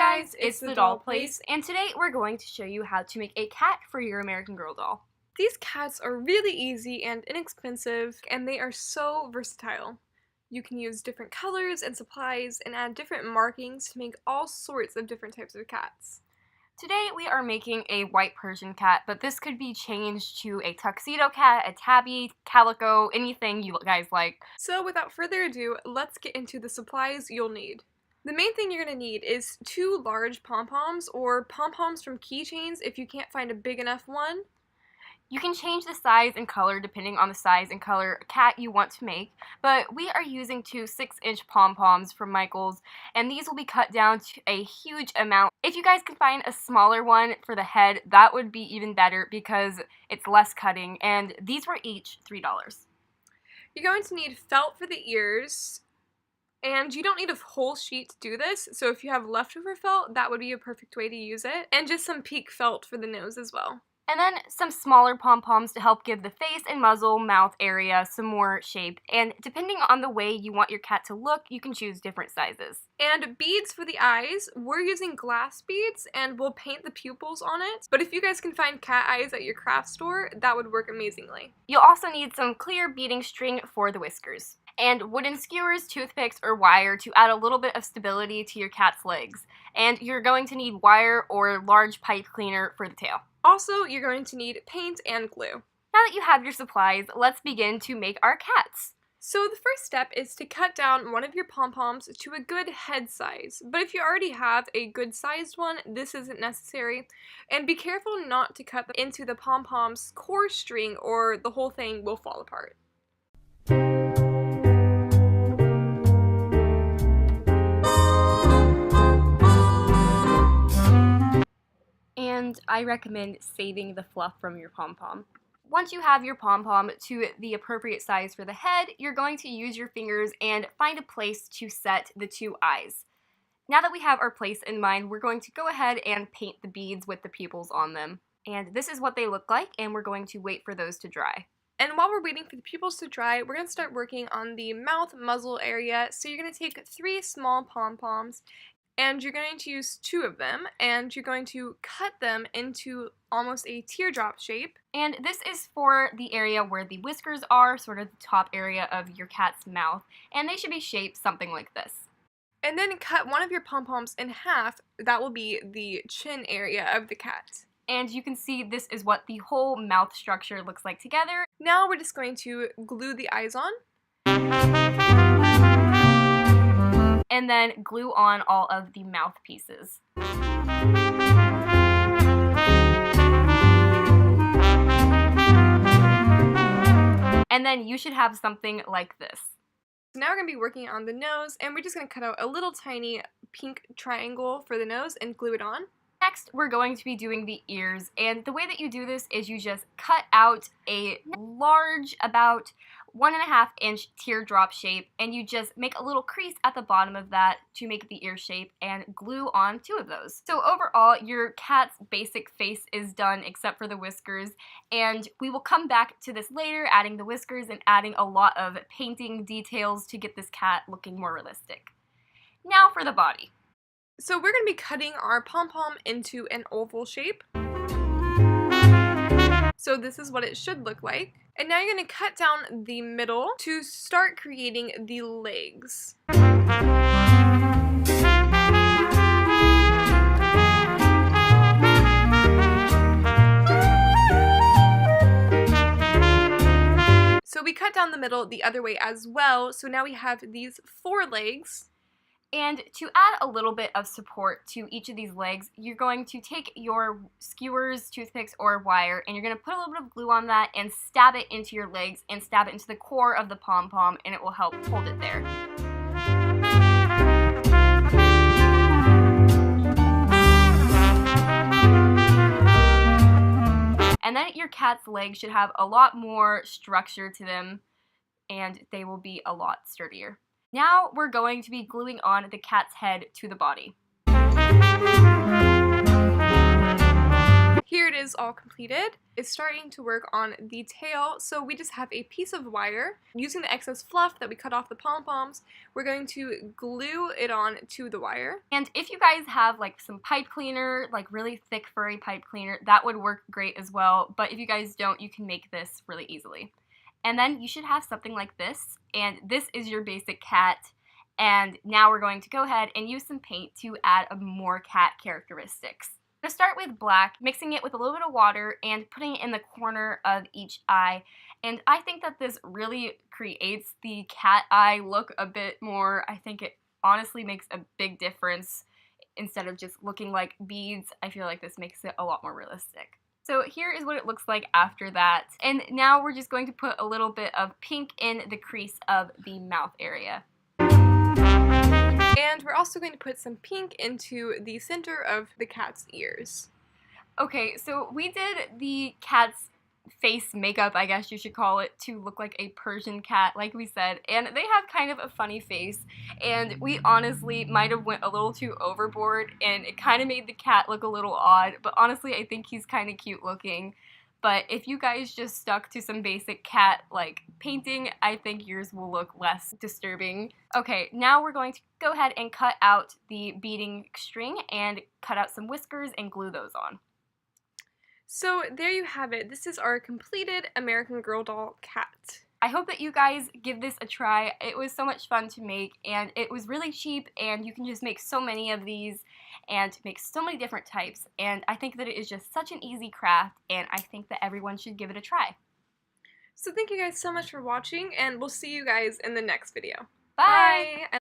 guys, it's the Doll Place, and today we're going to show you how to make a cat for your American Girl doll. These cats are really easy and inexpensive, and they are so versatile. You can use different colors and supplies and add different markings to make all sorts of different types of cats. Today we are making a white Persian cat, but this could be changed to a tuxedo cat, a tabby, calico, anything you guys like. So without further ado, let's get into the supplies you'll need. The main thing you're going to need is 2 large pom-poms, or pom-poms from keychains if you can't find a big enough one. You can change the size and color depending on the size and color cat you want to make, but we are using 2 6-inch pom-poms from Michael's, and these will be cut down to a huge amount. If you guys can find a smaller one for the head, that would be even better because it's less cutting, and these were each $3. You're going to need felt for the ears, and you don't need a whole sheet to do this, so if you have leftover felt, that would be a perfect way to use it, and just some peak felt for the nose as well. And then some smaller pom-poms to help give the face and muzzle, mouth area some more shape. And depending on the way you want your cat to look, you can choose different sizes. And beads for the eyes. We're using glass beads, and we'll paint the pupils on it. But if you guys can find cat eyes at your craft store, that would work amazingly. You'll also need some clear beading string for the whiskers. And wooden skewers, toothpicks, or wire to add a little bit of stability to your cat's legs. And you're going to need wire or large pipe cleaner for the tail. Also, you're going to need paint and glue. Now that you have your supplies, let's begin to make our cats. So the first step is to cut down one of your pom-poms to a good head size. But if you already have a good sized one, this isn't necessary. And be careful not to cut into the pom-pom's core string or the whole thing will fall apart. And I recommend saving the fluff from your pom-pom. Once you have your pom-pom to the appropriate size for the head, you're going to use your fingers and find a place to set the 2 eyes. Now that we have our place in mind, we're going to go ahead and paint the beads with the pupils on them. And this is what they look like, and we're going to wait for those to dry. And while we're waiting for the pupils to dry, we're going to start working on the mouth muzzle area. So you're going to take 3 small pom-poms, and you're going to use 2 of them, and you're going to cut them into almost a teardrop shape. And this is for the area where the whiskers are, sort of the top area of your cat's mouth, and they should be shaped something like this. And then cut one of your pom-poms in half. That will be the chin area of the cat. And you can see this is what the whole mouth structure looks like together. Now we're just going to glue the eyes on. And then glue on all of the mouth pieces. And then you should have something like this. So now we're going to be working on the nose, and we're just going to cut out a little tiny pink triangle for the nose and glue it on. Next, we're going to be doing the ears, and the way that you do this is you just cut out a large, about 1.5-inch teardrop shape, and you just make a little crease at the bottom of that to make the ear shape and glue on 2 of those. So overall, your cat's basic face is done except for the whiskers, and we will come back to this later, adding the whiskers and adding a lot of painting details to get this cat looking more realistic. Now for the body. So we're going to be cutting our pom-pom into an oval shape. So this is what it should look like. And now you're going to cut down the middle to start creating the legs. So we cut down the middle the other way as well. So now we have these 4 legs. And to add a little bit of support to each of these legs, you're going to take your skewers, toothpicks, or wire, and you're going to put a little bit of glue on that and stab it into your legs and stab it into the core of the pom-pom, and it will help hold it there. And then your cat's legs should have a lot more structure to them, and they will be a lot sturdier. Now we're going to be gluing on the cat's head to the body. Here it is all completed. It's starting to work on the tail, so we just have a piece of wire. Using the excess fluff that we cut off the pom-poms, we're going to glue it on to the wire. And if you guys have like some pipe cleaner, like really thick furry pipe cleaner, that would work great as well. But if you guys don't, you can make this really easily. And then you should have something like this, and this is your basic cat. And now we're going to go ahead and use some paint to add more cat characteristics. To start with black, mixing it with a little bit of water and putting it in the corner of each eye. And I think that this really creates the cat eye look a bit more. I think it honestly makes a big difference. Instead of just looking like beads, I feel like this makes it a lot more realistic. So here is what it looks like after that. And now we're just going to put a little bit of pink in the crease of the mouth area. And we're also going to put some pink into the center of the cat's ears. Okay, so we did the cat's face makeup, I guess you should call it, to look like a Persian cat, like we said, and they have kind of a funny face, and we honestly might have went a little too overboard, and it kind of made the cat look a little odd, but honestly I think he's kind of cute looking. But if you guys just stuck to some basic cat like painting, I think yours will look less disturbing. Okay, now we're going to go ahead and cut out the beading string and cut out some whiskers and glue those on. So there you have it. This is our completed American Girl doll cat. I hope that you guys give this a try. It was so much fun to make, and it was really cheap, and you can just make so many of these and make so many different types, and I think that it is just such an easy craft, and I think that everyone should give it a try. So thank you guys so much for watching, and we'll see you guys in the next video. Bye! Bye.